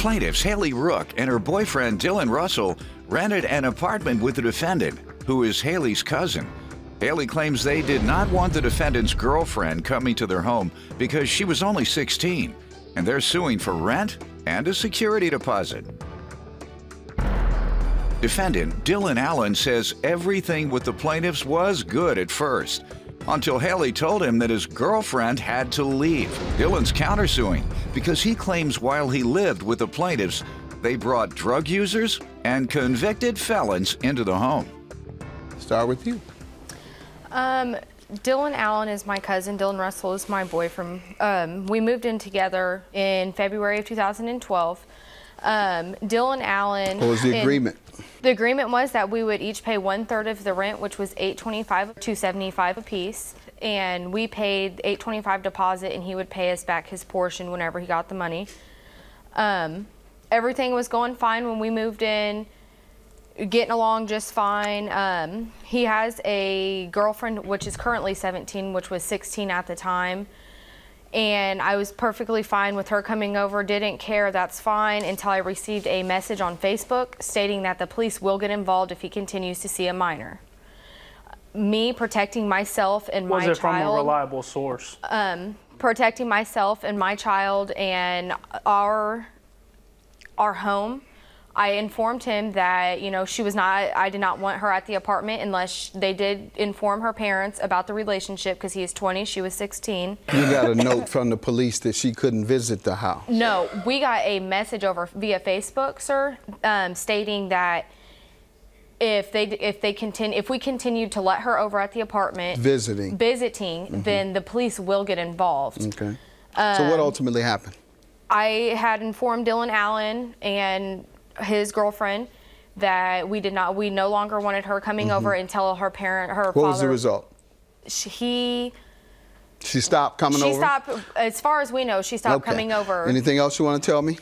Plaintiffs Haley Rook and her boyfriend Dylan Russell rented an apartment with the defendant, who is Haley's cousin. Haley claims they did not want the defendant's girlfriend coming to their home because she was only 16, and they're suing for rent and a security deposit. Defendant Dylan Allen says everything with the plaintiffs was good at first, until Haley told him that his girlfriend had to leave. Dylan's countersuing because he claims while he lived with the plaintiffs, they brought drug users and convicted felons into the home. Start with you. Dylan Allen is my cousin. Dylan Russell is my boyfriend. We moved in together in February of 2012. Dylan Allen. What was the agreement? The agreement was that we would each pay 1/3 of the rent, which was $825, $275 apiece, and we paid $825 deposit, and he would pay us back his portion whenever he got the money. Everything was going fine when we moved in, getting along just fine. He has a girlfriend, which is currently 17, which was 16 at the time. And I was perfectly fine with her coming over, didn't care, that's fine, until I received a message on Facebook stating that the police will get involved if he continues to see a minor. Me protecting myself and my child. Was it from a reliable source? Protecting myself and my child and our home. I informed him that, you know, I did not want her at the apartment unless they did inform her parents about the relationship, because he is 20, she was 16. You got a note from the police that she couldn't visit the house? No, we got a message over via Facebook, sir, stating that if we continue to let her over at the apartment visiting, then the police will get involved. Okay. So what ultimately happened? I had informed Dylan Allen and his girlfriend that we no longer wanted her coming over until her father. What was the result? She stopped coming over? She stopped, as far as we know, she stopped coming over. Anything else you want to tell me?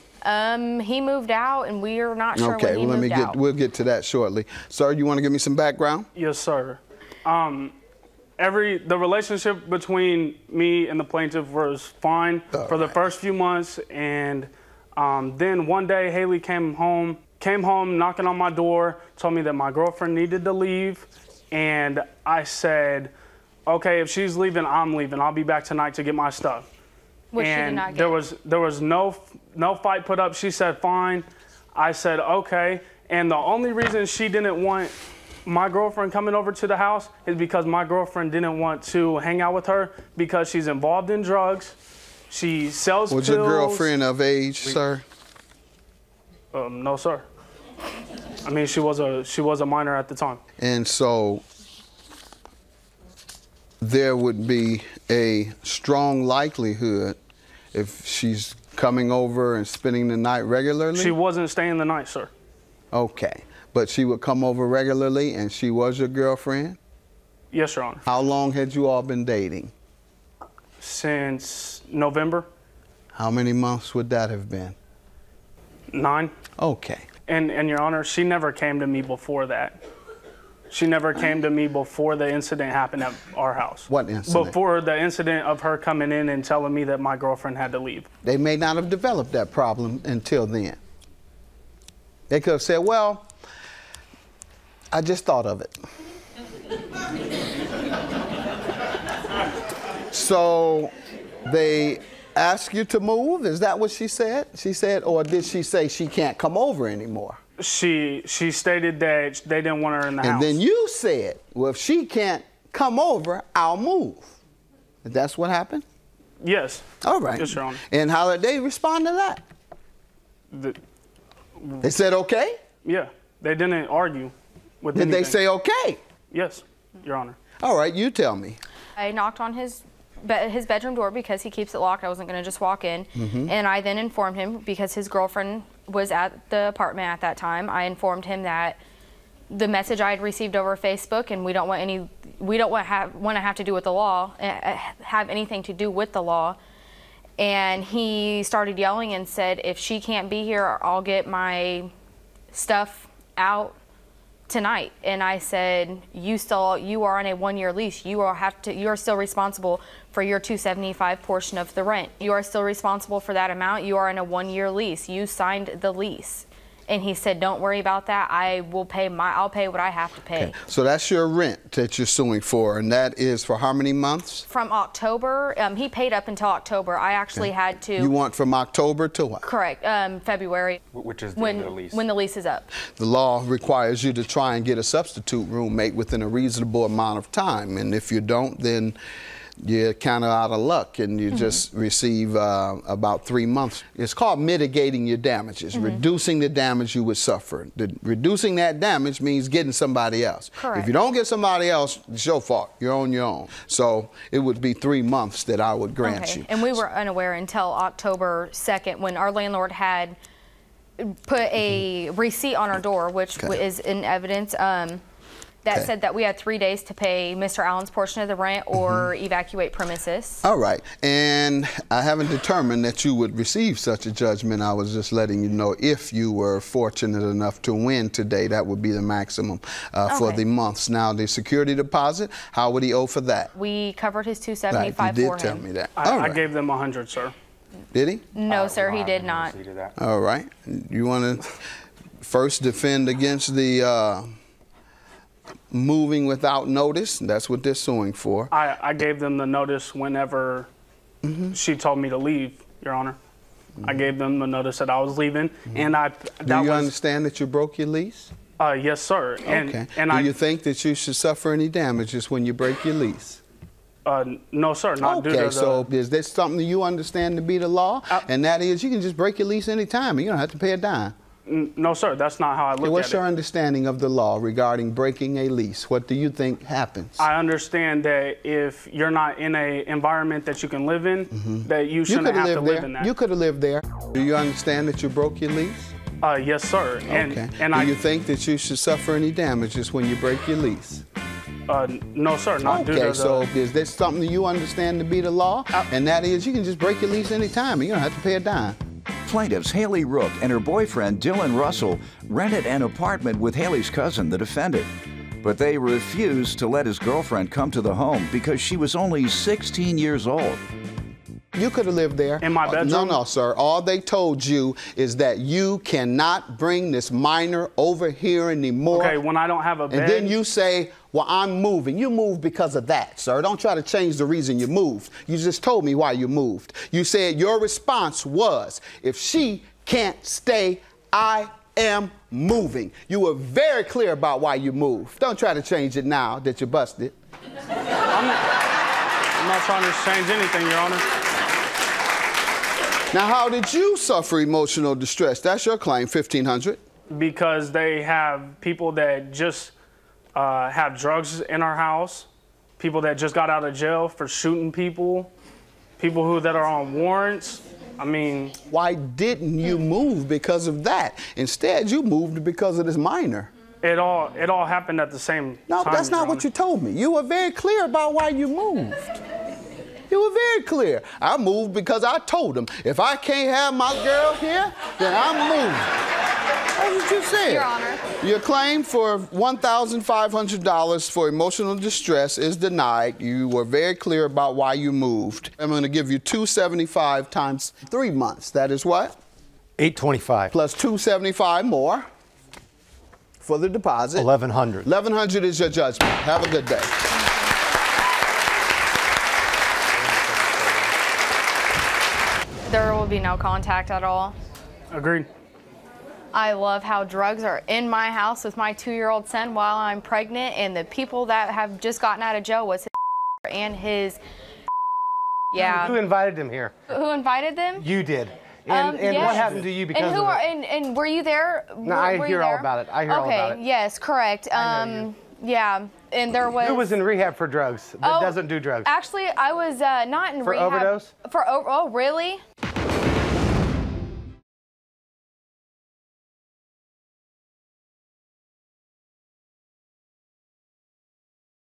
He moved out, and we are not sure when he moved out. We'll get to that shortly. Sir, you want to give me some background? Yes, sir. The relationship between me and the plaintiff was fine for the first few months, and then one day Haley came home knocking on my door, told me that my girlfriend needed to leave, and I said, okay, if she's leaving, I'm leaving. I'll be back tonight to get my stuff. Which she did not get. There was no fight put up. She said fine. I said okay, and the only reason she didn't want my girlfriend coming over to the house is because my girlfriend didn't want to hang out with her because she's involved in drugs. She sells pills. Was your girlfriend of age, sir? No, sir. I mean, she was a minor at the time. And so there would be a strong likelihood if she's coming over and spending the night regularly? She wasn't staying the night, sir. Okay. But she would come over regularly, and she was your girlfriend? Yes, Your Honor. How long had you all been dating? Since November. How many months would that have been? 9. Okay. And Your Honor, she never came to me before that. She never came to me before the incident happened at our house. What incident? Before the incident of her coming in and telling me that my girlfriend had to leave. They may not have developed that problem until then. They could have said, well, I just thought of it. So they asked you to move? Is that what she said? She said, or did she say she can't come over anymore? She stated that they didn't want her in the house. And then you said, well, if she can't come over, I'll move. That's what happened? Yes. All right. Yes, Your Honor. And how did they respond to that? They said okay? Yeah. They didn't argue with Did anything. they say okay? Yes, Your Honor. All right, you tell me. I knocked on his bedroom door because he keeps it locked. I wasn't going to just walk in. And I then informed him, because his girlfriend was at the apartment at that time, I informed him that the message I had received over Facebook, and we don't want to have to do with the law, have anything to do with the law. And he started yelling and said, if she can't be here, I'll get my stuff out tonight. And I said, you are on a 1-year lease. You are still responsible for your $275 portion of the rent. You are still responsible for that amount. You are on a 1-year lease. You signed the lease. And he said, don't worry about that. I'll pay what I have to pay. Okay. So that's your rent that you're suing for, and that is for how many months? From October. He paid up until October. I actually had to. You want from October to what? Correct. February. Which is the end of the lease. When the lease is up. The law requires you to try and get a substitute roommate within a reasonable amount of time, and if you don't, then you're kind of out of luck, and you just receive about 3 months. It's called mitigating your damages, reducing the damage you would suffer. Reducing that damage means getting somebody else. Correct. If you don't get somebody else, it's your fault. You're on your own. So it would be 3 months that I would grant you. And we were unaware until October 2nd when our landlord had put a receipt on our door, which is in evidence. That said that we had 3 days to pay Mr. Allen's portion of the rent or evacuate premises. All right, and I haven't determined that you would receive such a judgment. I was just letting you know if you were fortunate enough to win today, that would be the maximum for the months. Now, the security deposit, how would he owe for that? We covered his $275 right, you for did tell him. me that. I gave them $100, sir. Did he? No, sir, he did not. All right. You want to first defend against the moving without notice? That's what they're suing for. I gave them the notice whenever she told me to leave, Your Honor. I gave them the notice that I was leaving, and Do you understand that you broke your lease? Yes, sir. Okay. Do you think that you should suffer any damages when you break your lease? No, sir, not due to the... Okay, so is this something that you understand to be the law? And that is, you can just break your lease anytime, and you don't have to pay a dime. No, sir, that's not how I look at it. What's your understanding of the law regarding breaking a lease? What do you think happens? I understand that if you're not in an environment that you can live in, that you shouldn't have to live in that. You could have lived there. Do you understand that you broke your lease? Yes, sir. Okay. Do you think that you should suffer any damages when you break your lease? No, sir, not due to the... Okay, so is this something that you understand to be the law? And that is, you can just break your lease anytime, and you don't have to pay a dime. Plaintiffs Haley Rook and her boyfriend Dylan Russell rented an apartment with Haley's cousin, the defendant. But they refused to let his girlfriend come to the home because she was only 16 years old. You could have lived there. In my bedroom? No, sir. All they told you is that you cannot bring this minor over here anymore. Okay, when I don't have a bed... And then you say, well, I'm moving. You moved because of that, sir. Don't try to change the reason you moved. You just told me why you moved. You said your response was, if she can't stay, I am moving. You were very clear about why you moved. Don't try to change it now that you busted. I'm not trying to change anything, Your Honor. Now, how did you suffer emotional distress? That's your claim, $1,500. Because they have people that just have drugs in our house, people that just got out of jail for shooting people, people that are on warrants. I mean... Why didn't you move because of that? Instead, you moved because of this minor. It all happened at the same time. No, that's not what you told me. You were very clear about why you moved. You were very clear. I moved because I told him, if I can't have my girl here, then I'm moving. That's what you said. Your Honor. Your claim for $1,500 for emotional distress is denied. You were very clear about why you moved. I'm going to give you $275 times 3 months. That is what? $825. Plus $275 more for the deposit. $1,100. $1,100 is your judgment. Have a good day. There will be no contact at all. Agreed. I love how drugs are in my house with my 2-year-old son while I'm pregnant, and the people that have just gotten out of jail was his and his. Yeah. Who invited him here? Who invited them? You did. And yes. what happened to you because of it? And were you there? No, I hear all about it. I hear all about it. Okay, yes, correct. Yeah, and there was... Who was in rehab for drugs that doesn't do drugs? Actually, I was not in for rehab. Overdose? Oh, really?